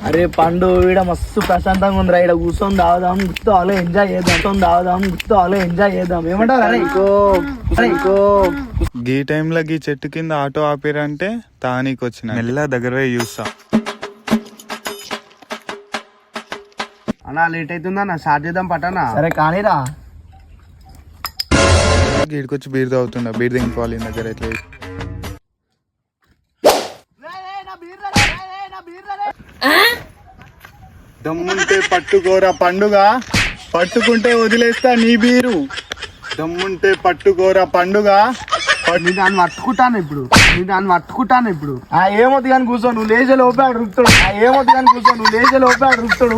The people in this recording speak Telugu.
అరే పండు ఈడ మస్తు ప్రశాంతంగా ఉందిరా. ఈడ కూర్చొని తాగుదాం, గుర్తు అలా ఎంజాయ్ చేద్దాం. ఏమంటారు? అరే ఇంకో గీ టైంలో గీ చెట్టు కింద ఆటో ఆపిరంటే తానీకి వచ్చిన మెల్ల దగ్గర చూస్తా. అన్నా లేట్ అవుతుందన్నా, స్టార్ట్ చేద్దాం పట్టనా. సరే కానీరా. గీడికొచ్చి బీర్ తాగుతుండ, బీర్ దింపుకోవాలి దగ్గర ఎట్లా. దమ్ముంటే పట్టుకోరా పండుగ, పట్టుకుంటే వదిలేస్తా నీ బీరు. దమ్ముంటే పట్టుకోరా పండుగ. దాన్ని పట్టుకుంటాను ఇప్పుడు. ఏమొద్దు కానీ కూర్చో, నువ్వు లేచే లోపే ఆడు రుక్తాడు.